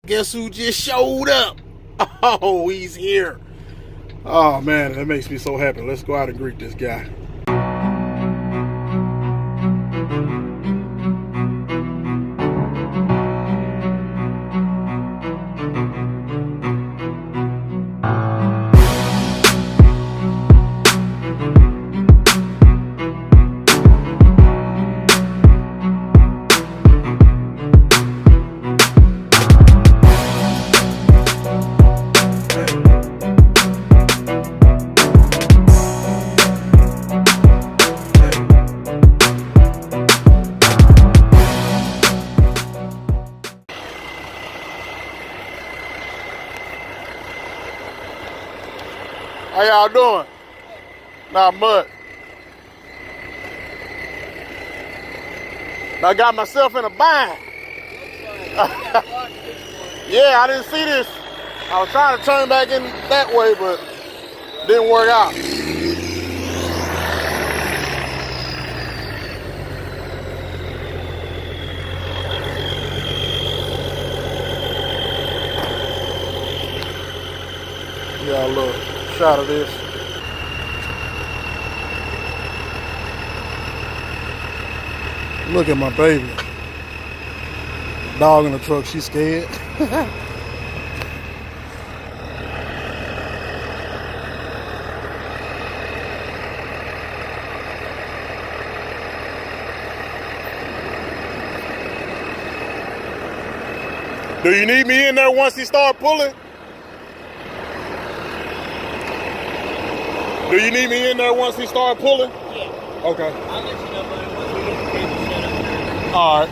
Guess who just showed up? Oh, he's here. Oh man, that makes me so happy. Let's go out and greet this guy. How y'all doing? Not much. I got myself in a bind. Yeah, I didn't see this. I was trying to turn back in that way, but didn't work out. Yeah, look. Shot of this. Look at my baby. Dog in the truck, she's scared. Do you need me in there once he start pulling? Do you need me in there once he start pulling? Yeah. Okay. I'll let you know, buddy, once we get the cable set up here. All right.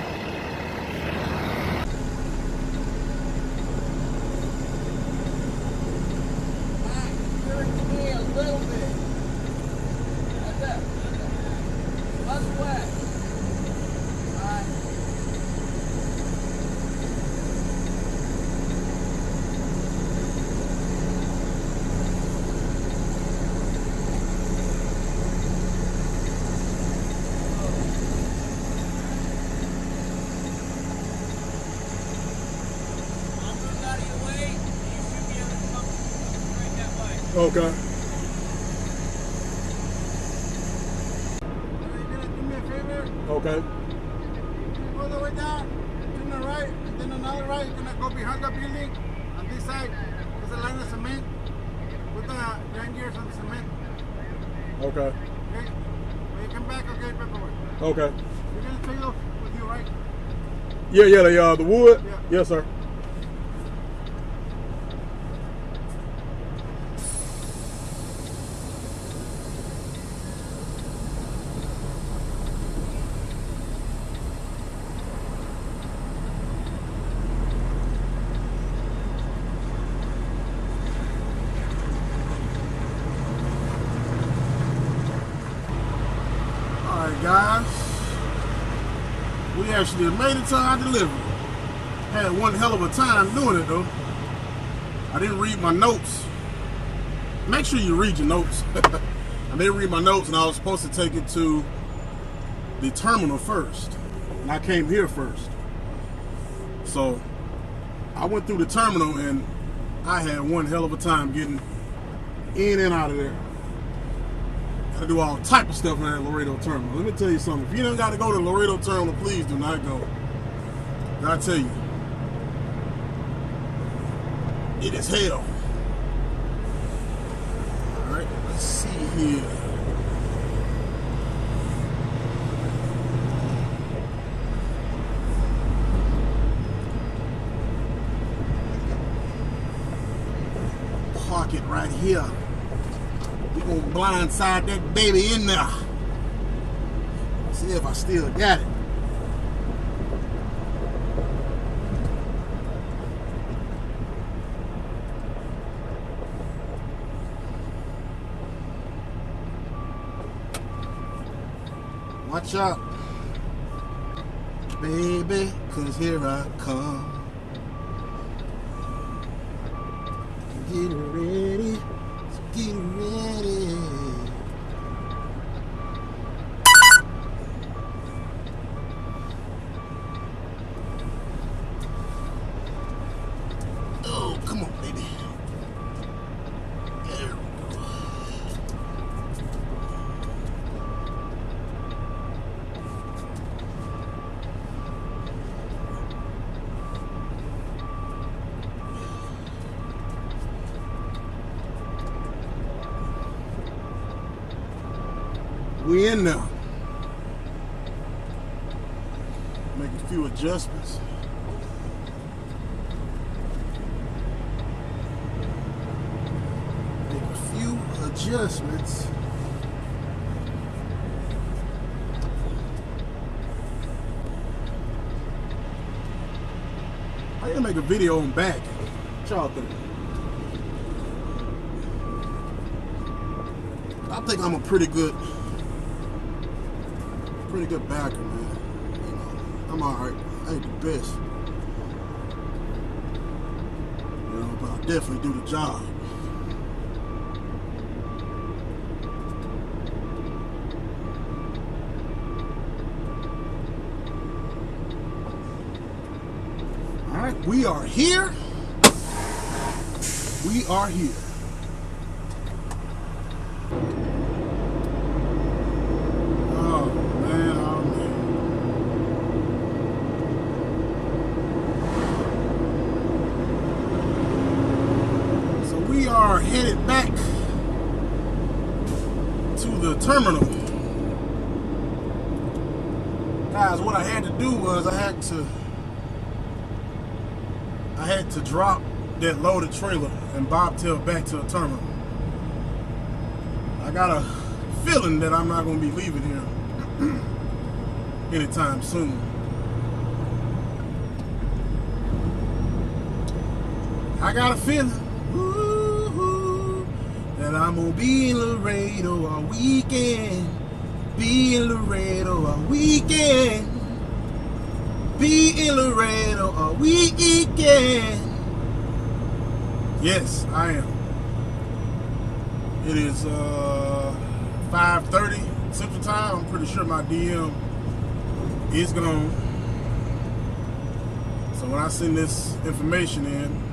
A little bit. That's that. That's wet. All right. Okay. Do me a favor. Okay. Go all the way down, turn the right, and then another right. You're gonna go behind the building. On this side, there's a line of cement. Put the grind gears on the cement. Okay. Okay. When you come back, I'll get paperwork. Okay. You're gonna take off with you, right? Yeah, the wood? Yeah. Yes, sir. Alright guys, we actually made it to our delivery. Had one hell of a time doing it though. I didn't read my notes. Make sure you read your notes. I didn't read my notes and I was supposed to take it to the terminal first. And I came here first. So I went through the terminal and I had one hell of a time getting in and out of there. I do all type of stuff in that Lerado terminal. Let me tell you something. If you don't got to go to the Lerado terminal, please do not go. I tell you, it is hell. All right, let's see here. Park it right here. We gonna blindside that baby in there. See if I still got it. Watch out, baby, 'cause here I come. Get ready. Get ready. We in now. Make a few adjustments. Make a few adjustments. I gotta make a video on back. What y'all think? I think I'm a pretty good backer, man. You know, I'm alright. I ain't the best. You know, but I definitely do the job. Alright, we are here. We are here. We are headed back to the terminal. Guys, what I had to do was I had to drop that loaded trailer and bobtail back to the terminal. I got a feeling that I'm not going to be leaving here anytime soon. I got a feeling that I'm gonna be in Lerado all weekend. Be in Lerado all weekend. Be in Lerado all weekend. Yes, I am. It is 5:30 Central Time. I'm pretty sure my DM is gone. So when I send this information in,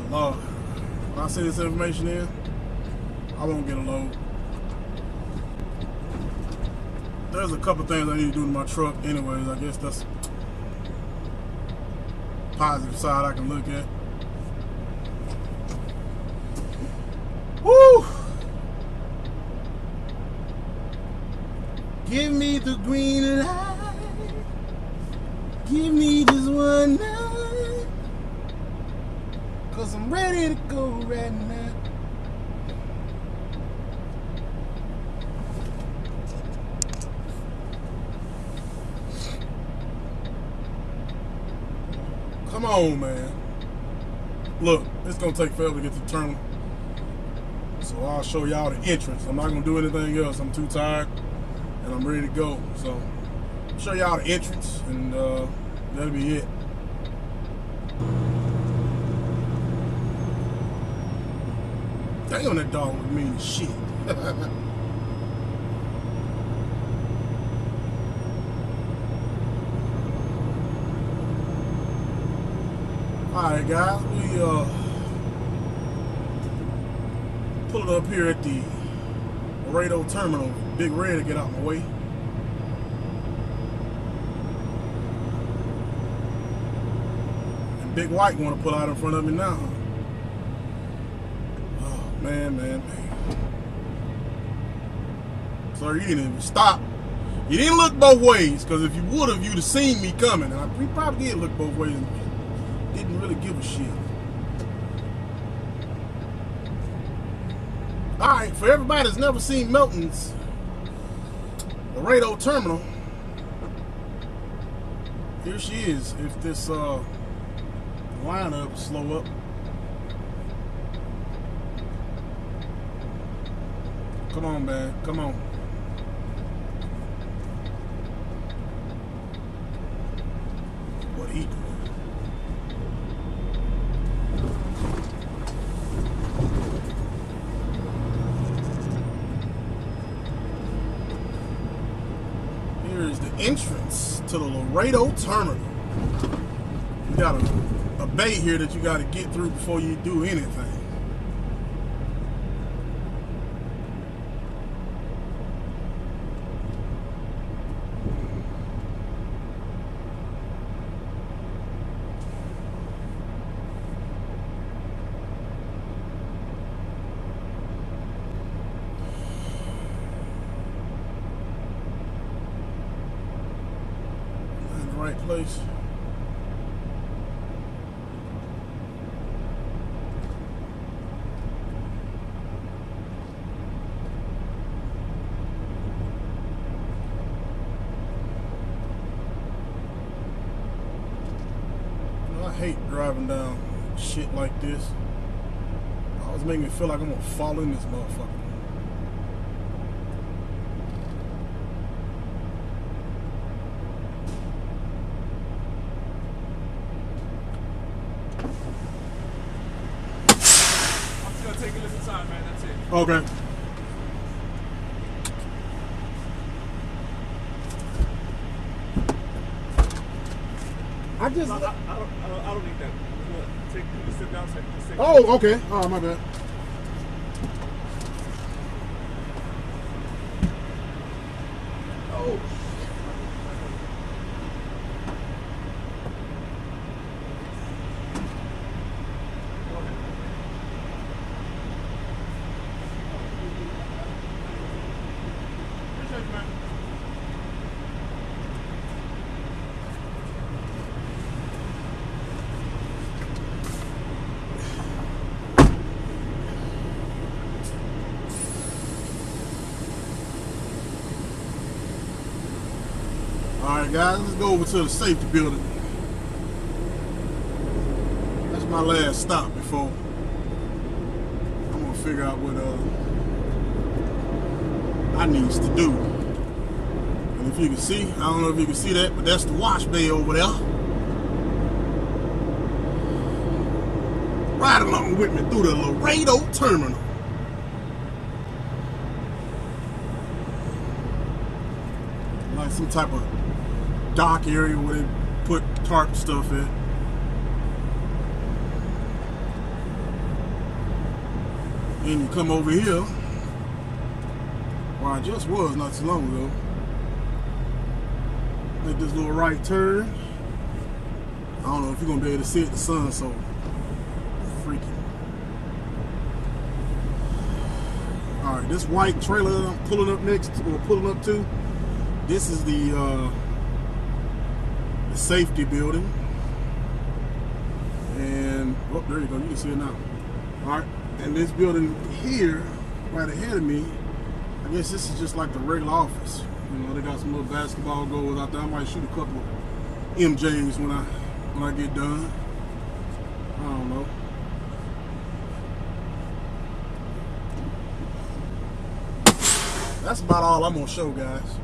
Lord, when I send this information in, I won't get a load. There's a couple things I need to do to my truck anyways. I guess that's a positive side I can look at. Woo! Give me the green light. Give me just one night. 'Cause I'm ready to go right now. Come on, man. Look, it's gonna take forever to get to the terminal. So I'll show y'all the entrance. I'm not gonna do anything else. I'm too tired and I'm ready to go. So I'll show y'all the entrance and that'll be it. Damn, that dog was mean as shit. Alright guys, we pulling up here at the Lerado terminal. Big Red to get out my way. And Big White want to pull out in front of me now. Man. Sir, you didn't even stop. You didn't look both ways, because if you would have, you'd have seen me coming. And we probably did look both ways and didn't really give a shit. Alright, for everybody that's never seen Melton's Lerado terminal, here she is. If this lineup will slow up. Come on, man. Come on. What he doing? Here is the entrance to the Lerado terminal. You got a bay here that you got to get through before you do anything. right place. I hate driving down shit like this. Always make me feel like I'm gonna fall in this motherfucker. I'm just gonna take a little time, man. That's it. Okay. I just. No, I don't need that. I'm gonna take you to sit down. Just take Oh, okay. Oh, my bad. Oh. Appreciate you, man. Alright guys, let's go over to the safety building. That's my last stop before I'm gonna figure out what I needs to do. And if you can see, I don't know if you can see that, but that's the wash bay over there. Ride along with me through the Lerado terminal. Like some type of dock area where they put tarp stuff in. Then you come over here, where I just was not too long ago. Make this little right turn. I don't know if you're gonna be able to see it, the sun so freaky. Alright, this white trailer that I'm pulling up next, or pulling up to, this is the safety building. And, oh, there you go, you can see it now. Alright, and this building here, right ahead of me, I guess this is just like the regular office. You know, they got some little basketball goals out there. I might shoot a couple of MJs when I get done. I don't know. That's about all I'm gonna show, guys.